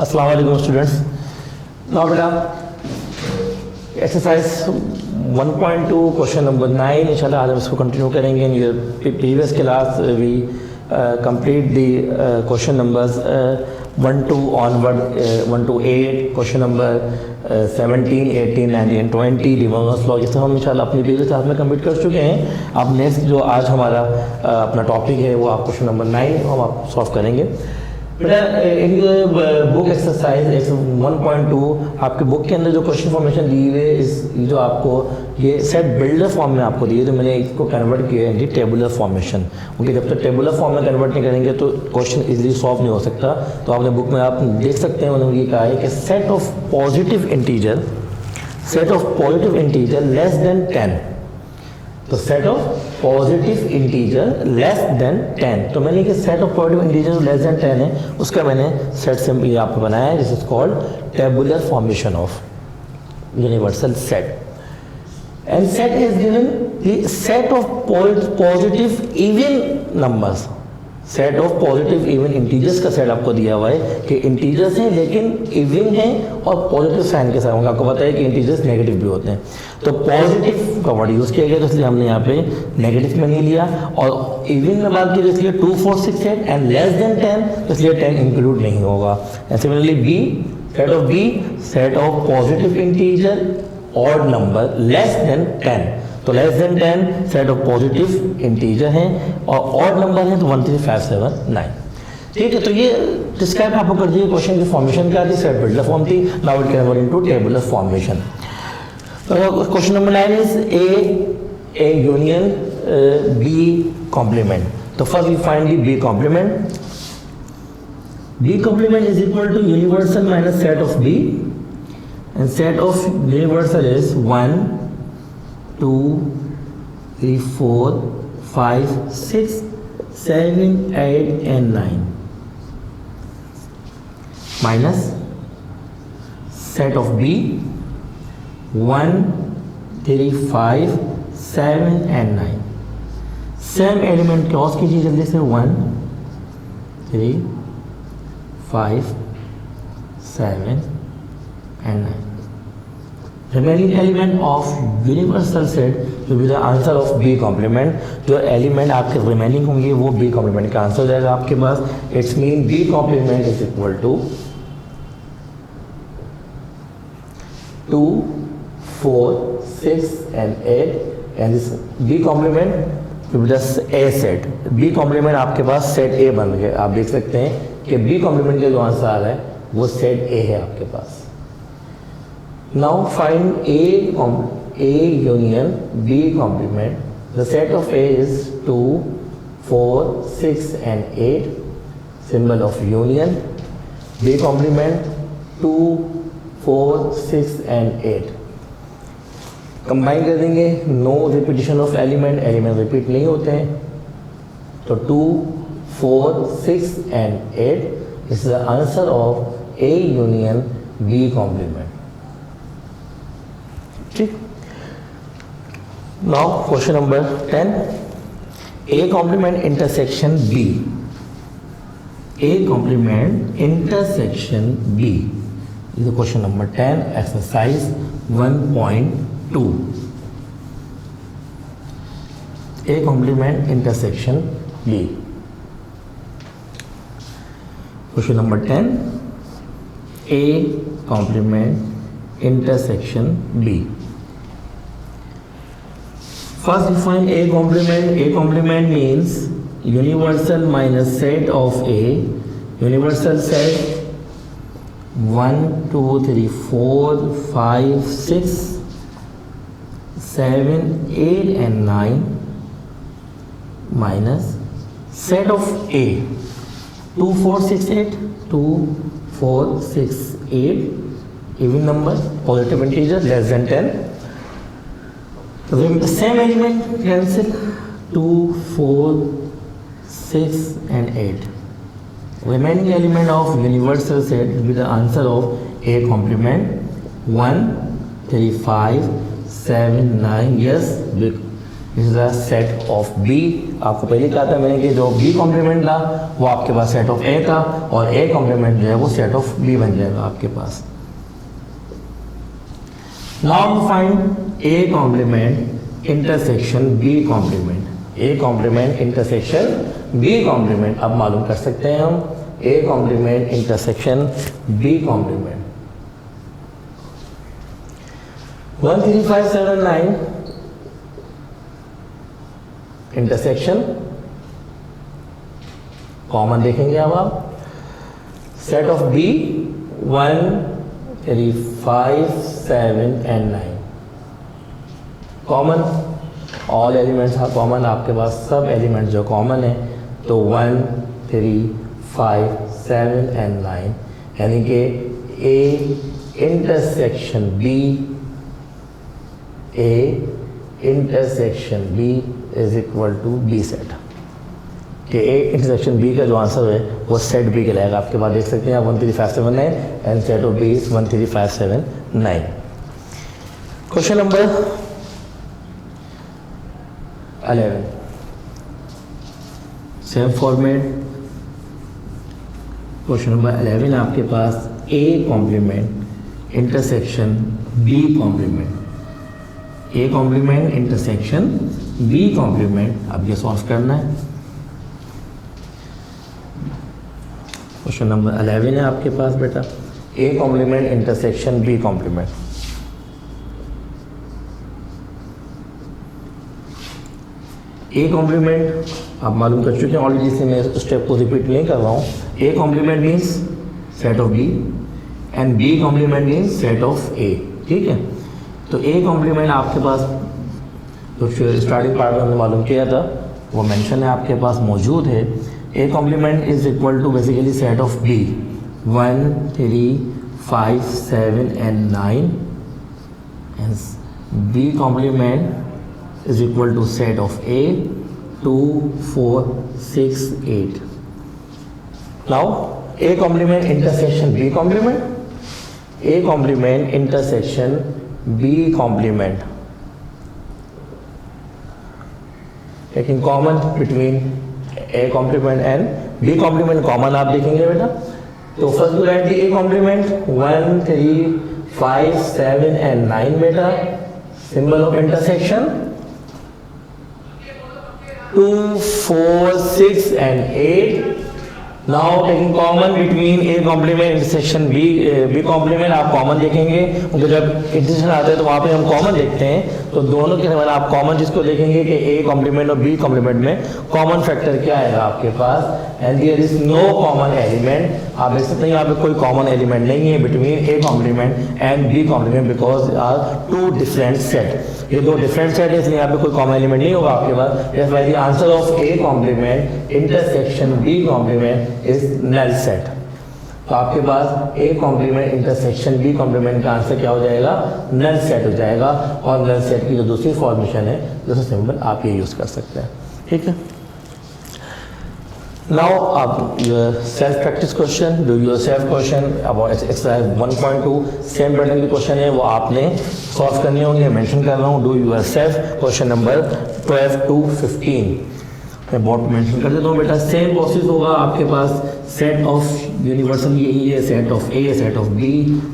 अस्सलाम वालेकुम students. Now बेटा एक्सरसाइज 1.2 क्वेश्चन नंबर 9 इंशाल्लाह आज हम इसको कंटिन्यू करेंगे। In your previous class we complete the question numbers 1 to onward 1 to 8 question number 17, 18, 19, 20 De Morgan's law, जिसे हम इंशाल्लाह अपनी प्रीवियस क्लास में कंप्लीट कर चुके हैं। अब नेक्स्ट जो आज हमारा अपना टॉपिक है वो आप क्वेश्चन नंबर 9 हम आप सॉल्व करेंगे। बेटा इन बुक एक्सरसाइज 1.2 आपके बुक के अंदर जो क्वेश्चन फॉर्मेशन दी हुई है, इस जो आपको ये सेट बिल्डर फॉर्म में आपको दी है, तो मैंने इसको कन्वर्ट किया है टेबुलर फॉर्मेशन। क्योंकि जब तक टेबुलर फॉर्म में कन्वर्ट नहीं करेंगे तो क्वेश्चन इजीली सॉल्व नहीं हो सकता। तो आपने बुक में आप देख सकते हैं, उन्होंने ये कहा है कि set of positive integer less than 10। तो set of positive integer less than 10, तो मैंने कि set of positive integer less than 10 है, उसका मैंने सेट सिंपली आपको बनाया है, this is called tabular formation of universal set. And set is given the set of positive even numbers. Set of positive even integers का set आपको दिया हुआ है कि इंटीजर्स हैं लेकिन इवन हैं और पॉजिटिव साइन के साथ। आपको पता है कि इंटीजर्स नेगेटिव भी होते हैं, तो पॉजिटिव का वर्ड यूज़ किया गया, तो इसलिए हमने यहाँ पे नेगेटिव में नहीं लिया। और इवन में बात की तो इसलिए 2, 4, 6, 8 एंड लेस देन 10, तो इसलिए 10 इंक्लूड नहीं होगा। And similarly B, set of positive integer odd number less than 10, तो less than 10 set of positive integer हैं और ऑड नंबर हैं तो 1, 3, 5, 7, 9। ठीक है, तो ये डिस्क्राइब आपको कर दिए क्वेश्चन की फॉर्मेशन क्या थी, सेट बिल्डर फॉर्म थी। Now it convert into tabular formation. Question number 9 is A union B complement. तो first we find the B complement. B complement is equal to universal minus set of B, and set of universal is 1, 2, 3, 4, 5, 6, 7, 8 and 9 minus set of B 1, 3, 5, 7 and 9। Same element cross कीजिए जल्दी से, 1, 3, 5, 7 and 9। Remaining element of universal set जो भी the answer of B complement. जो element आपके remaining होंगे वो B complement का आंसर हो जाएगा आपके पास। It's mean B complement is equal to 2, 4, 6 and 8 and this B complement with A set. B complement आपके पास सेट ए बन गए। आप देख सकते हैं कि बी कॉम्प्लीमेंट का जो आंसर आ रहा है वो सेट ए है आपके पास। Now find A union B complement. The set of A is 2, 4, 6 and 8. Symbol of union. B complement 2, 4, 6 and 8. Combine कर देंगे, no repetition of element repeat नहीं होते हैं। तो 2, 4, 6 and 8 is the answer of A union B complement। ठीक। Now question number 10, A complement intersection B. A complement intersection B is question number 10 exercise 1.2। A complement intersection B. Question number 10, A complement intersection B. First define A complement. A complement means universal minus set of A. Universal set 1, 2, 3, 4, 5, 6, 7, 8 and 9 minus set of A 2, 4, 6, 8, 2, 4, 6, 8 even number, positive integer less than 10. The same element cancel 2, 4, 6 and 8. Remaining element of universal set will be the answer of A complement 1, 3, 5, 7, 9. Yes, this is a set of B. आपको पहले कहा था मैंने कि जो B complement था वो आपके पास सेट ऑफ ए था, और ए कॉम्प्लीमेंट जो है वो सेट ऑफ बी बन जाएगा आपके पास। Now find A complement intersection B complement. A complement intersection B complement अब मालूम कर सकते हैं हम। A complement intersection B complement 13579 intersection common देखेंगे अब आप। Set of B 1 3 5 7 and 9 common. All elements are common, आपके पास सब एलिमेंट्स जो कॉमन है। तो 1 3 5 7 and 9 यानी कि A intersection B, A intersection B is equal to B set. कि ए इंटरसेक्शन बी का जो आंसर है वो सेट बी कहलाएगा। आपके पास देख सकते हैं 13579 and set of B is 13579। Question number 11 same format. Question number 11 आपके पास A complement intersection B complement, A complement intersection B complement अब ये सॉल्व करना है। क्वेश्चन नंबर 11 है आपके पास बेटा, A complement intersection B complement. A complement आप मालूम कर चुके हैं ऑलरेडी, से मैं स्टेप को रिपीट नहीं कर रहा हूँ। A complement means set of B and B complement means set of A. ठीक है, तो ए कॉम्प्लीमेंट आपके पास तो स्टार्टिंग पार्ट में हमने मालूम किया था वो मेंशन है आपके पास मौजूद है। A complement is equal to basically set of B 1 3 5 7 and 9 and B complement is equal to set of A 2 4 6 8. Now A complement intersection B complement, A complement intersection B complement, taking common between A complement and B complement common आप देखेंगे बेटा। तो first to write A complement 1 3 5 7 and 9 बेटा, symbol of intersection 2 4 6 and 8। Now taking common between A complement intersection B complement आप common देखेंगे, क्योंकि जब intersection आता है तो वहाँ पे हम कॉमन देखते हैं। तो दोनों के समान आप कॉमन जिसको देखेंगे कि A complement और B complement में कॉमन फैक्टर क्या आएगा आपके पास, and there is no common element. आप देख सकते हैं यहाँ पे कोई कॉमन एलिमेंट नहीं है between A complement and B complement because are two different set. ये दो डिफरेंट सेट है इसलिए यहाँ पे कोई कॉमन एलिमेंट नहीं होगा आपके पास। That's why the answer of A complement intersection B complement is null set. तो आपके पास A complement intersection B complement का आंसर क्या हो जाएगा, नल सेट हो जाएगा। और नल सेट की जो दूसरी फॉर्मेशन है दूसरा सिंबल आप ये यूज कर सकते हैं। ठीक है, नाउ आप your self practice question, do your self question about exercise 1.2 same pattern के क्वेश्चन है वो आपने सॉल्व करने होंगे। मेंशन कर रहा हूँ do your self question number 12 to 15। मैं बोर्ड मेंशन कर देता हूँ बेटा। सेम प्रोसेस होगा आपके पास, सेट ऑफ यूनिवर्सल यही है, set of A set of B,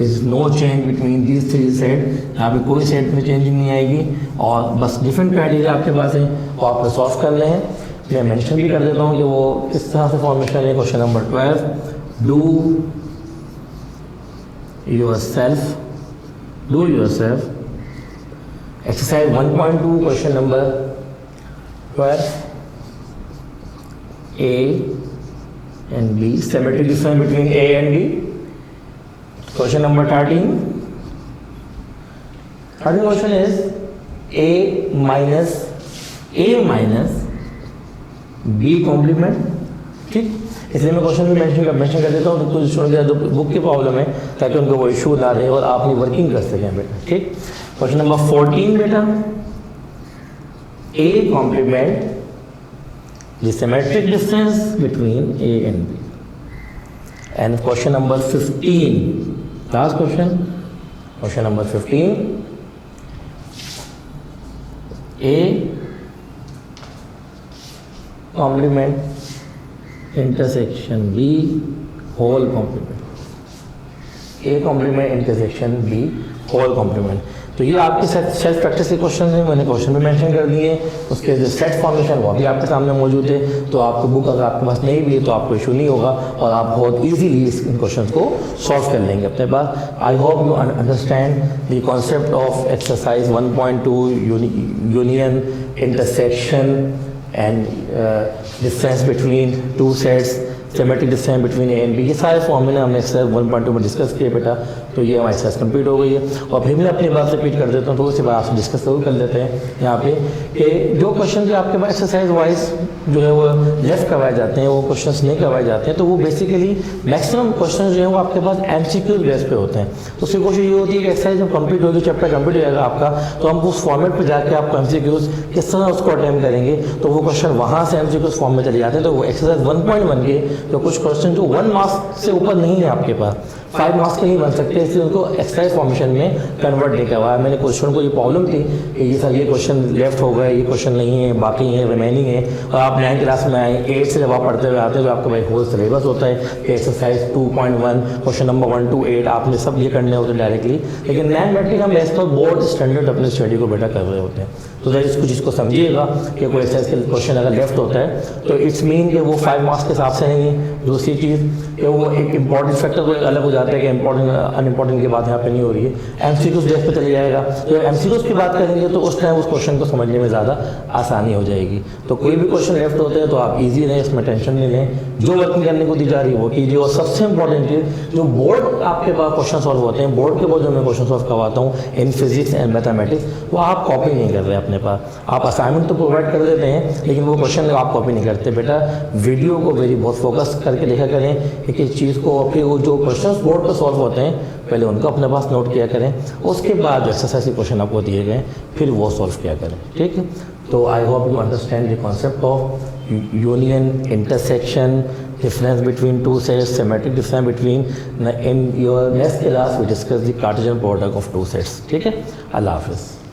is no change between these three set. यहाँ पे कोई सेट में चेंजिंग नहीं आएगी और बस डिफरेंट क्राइटेरिया आपके पास है और आपको सॉल्व करने हैं। मैं मेंशन भी कर देता हूँ कि वो किस तरह से फॉर्मेशन है। Question number 12, do your self exercise 1.2 question number 12, A and B, symmetric difference between A and B. Question number 13. 13 question is A minus B complement। ठीक, इसलिए मैं क्वेश्चन भी मेंशन कर देता हूँ तो कुछ स्टूडेंट के बुक की प्रॉब्लम है ताकि उनको वो इशू ना रहे और आप अपनी वर्किंग कर सकें बेटा। ठीक, क्वेश्चन नंबर 14 बेटा, A complement the symmetric difference between A and B। And question number 15, last question number 15, A complement intersection B whole complement, A complement intersection B whole complement. तो ये आपके सेल्फ प्रैक्टिस के question हैं, मैंने question भी mention कर दिए। उसके जो सेट फॉर्मेशन वो भी आपके सामने मौजूद है। तो आपकी बुक अगर आपके पास नहीं भी है तो आपको इशू नहीं होगा और आप बहुत इजीली इस क्वेश्चन को सॉल्व कर लेंगे अपने पास। I hope you understand the concept of exercise 1.2 union intersection and difference between two sets, symmetric difference between A and B. ये सारे फॉर्मूले हमने एक्सरसाइज 1.2 में डिस्कस किए बेटा। तो ये हमारी एक्सरसाइज कंप्लीट हो गई है। और फिर मैं अपनी बात रिपीट कर देता हूँ, तो उसके बाद आपसे डिस्कस जरूर कर लेते हैं यहाँ पे कि जो क्वेश्चन जो आपके पास एक्सरसाइज वाइज जो है वो लेफ्ट करवाए जाते हैं, वो क्वेश्चंस नहीं करवाए जाते हैं, तो वो बेसिकली मैक्सिमम क्वेश्चन जो है वो आपके पास MCQ बेस पे होते हैं। तो उसकी कोशिश ये होती है कि एक्सरसाइज जब कंप्लीट होगी, चैप्टर कंप्लीट हो जाएगा आपका, तो हम उस फॉर्मेट पर जाकर आपको MCQs किस तरह उसको अटेम्प्ट करेंगे, तो वो क्वेश्चन वहाँ से MCQs फॉर्म में चले जाते हैं। तो वो एक्सरसाइज 1.1 के जो कुछ क्वेश्चन जो 1 मार्क्स से ऊपर नहीं है आपके पास, 5 मार्क्स के नहीं बन सकते, इसलिए उनको एक्सरसाइज फॉर्मेशन में कन्वर्ट नहीं करवाया मैंने। क्वेश्चन को ये प्रॉब्लम थी कि ये सर ये क्वेश्चन लेफ्ट हो गए, ये क्वेश्चन नहीं है, बाकी है रिमेनिंग है। और आप 9th क्लास में आए, 8 से जब आप पढ़ते हुए आते हो तो आपका भाई होल सिलेबस होता है कि एक्सरसाइज 2.1 क्वेश्चन नंबर 1 to 8 आपने सब ये करने होते हैं डायरेक्टली। लेकिन 9 मैट्रिक हम एज पर बोर्ड स्टैंडर्ड अपने स्टडी को बेटा कर रहे होते हैं। तो सर इसको चीज़ को समझिएगा कि कोई एक्सरसाइज के क्वेश्चन अगर लेफ्ट होता है तो इट्स मीन कि वो 5 मार्क्स के हिसाब से नहीं है। दूसरी चीज़ कि वो एक इंपॉर्टेंट फैक्टर कोई अलग हो जाता है कि इंपॉर्टेंट अनइम्पॉर्टेंट की बात यहाँ पे नहीं हो रही है। MCQs बेस पे चले जाएगा। तो MCQs की बात करेंगे तो उस टाइम उस क्वेश्चन को समझने में ज़्यादा आसानी हो जाएगी। तो कोई भी क्वेश्चन लेफ्ट होते हैं तो आप इजी रहें, इसमें टेंशन नहीं लें, जो वर्किंग करने को दी जा रही है वो कीजिए। और सबसे इंपॉर्टेंट चीज़, जो बोर्ड आपके पास क्वेश्चन सॉल्व होते हैं, बोर्ड के बाद जो मैं क्वेश्चन सॉल्व करवाता हूँ इन फिजिक्स एंड मैथमेटिक्स, वो आप कॉपी नहीं कर रहे अपने पास। आप असाइनमेंट तो प्रोवाइड कर देते हैं लेकिन वो क्वेश्चन आप कॉपी नहीं करते बेटा। वीडियो को वेरी बहुत फोकस करके देखा करें कि किस चीज़ को, फिर वो जो क्वेश्चन बोर्ड पर सॉल्व होते हैं पहले उनको अपने पास नोट किया करें, उसके बाद जो एक्सरसाइज के क्वेश्चन आपको दिए गए फिर वो सॉल्व किया करें, ठीक है। तो आई hope you understand the concept of union, intersection, difference between two sets, symmetric difference between, in your next class we discuss the Cartesian product of two sets, ठीक है। अल्लाह हाफिज़।